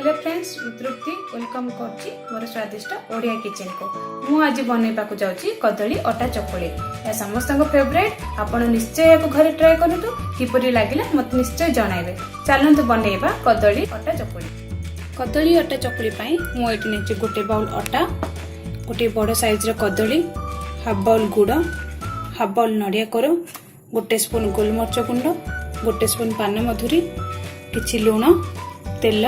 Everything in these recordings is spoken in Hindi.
हेलो फ्रेंड्स, तृप्ति वेलकम करछि मोर स्वादिष्ट ओडिया किचन को। मु आज बनैबा को जाउछि कदली अटा चकुली। या समस्त फेवरेट। आपण निश्चय या घरे ट्राई करंतु, किपरि लागिला मते निश्चय जणाइबे। चलंतु बनैबा कदली अटा चकुली। कदली अटा चकुली पई मु एठी नेछि गोटे बाउल अटा, गोटे बड़ साइज रे कदली, हाफ बाउल गुड़, हाफ बाउल नडिया कोर, गोटे स्पून गोलमरच गुंड, गोटे स्पून पान मधुरी, किछि लूण, तेल,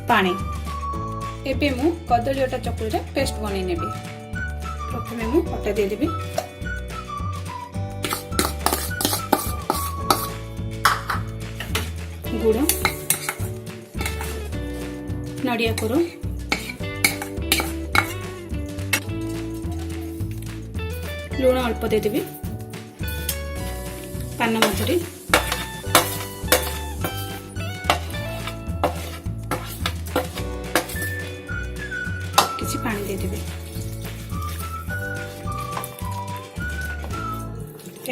पानी। एबे मु कदली अटा चकुली रे पेस्ट बनै नेबी। प्रथमे मु अटा दे देबी, गुड़, नडिया कोर, लूण अल्प दे देबी, पान मधुरी, किसी पानी दे देबे।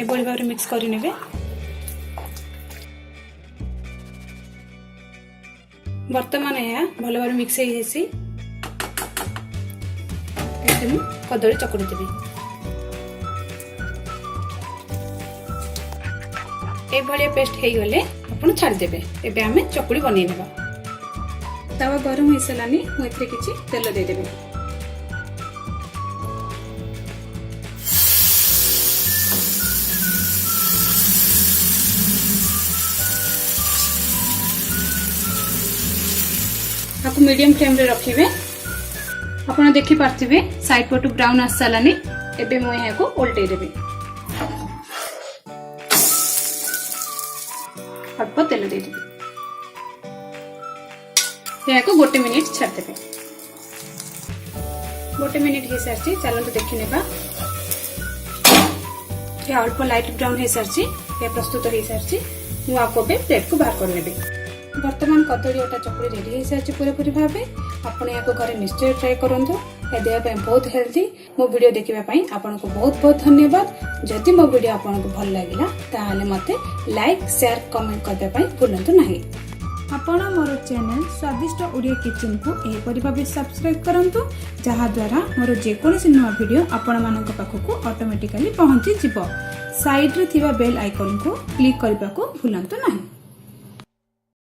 एबोली भाबरे मिक्स करि नेबे। वर्तमान या भल भाबरे मिक्स हेइ हेसी। एकदम कदली चकुड़ी देबी। ए भलिया पेस्ट हेइ गले आपण छाड़ देबे। एबे हमें चकुड़ी बनै नेबा। तवा गरम होई सलानी, मु एथरे किछि तेल दे देबे। आपको मीडियम फ्लेम रे रखिबे। आपण देखि पारथिबे साइड पटु ब्राउन आस सलानी। एबे मु यहाँ को उल्टे देबे। अल्प तेल दे देबे। यहाँ को गोटे मिनिट छाड़ देबे। गोटे मिनिट हे सारछि, चलंतु देखि नेबा। ये अल्प लाइट ब्राउन हे सारछि, ये प्रस्तुत हे सारछि। मु आपको बे प्लेट को बाहर कर नेबे। वर्तमान कदली अटा चकुली रेडी हो सारी पूरापूरी भावे। आपण या घरे निश्चय ट्राई करंतु। ए देह पे बहुत हेल्दी। मो वीडियो देखिबा पई आपनको बहुत बहुत धन्यवाद। जदि मो वीडियो आपनको भल लागिला ताहाले मते लाइक, शेयर, कमेंट करबा पई भूलंतु नाही। आपण मोर चैनल स्वादिष्ट ओडिया किचन को एपरि भाबे सब्सक्राइब करंतु, जहा द्वारा मोर जे कोनोसी नवा वीडियो आपण मानक पाखको ऑटोमेटिकली पहुंची जिवो। साइड रे थिबा बेल आइकन को क्लिक करबा को भूलंतु नाही।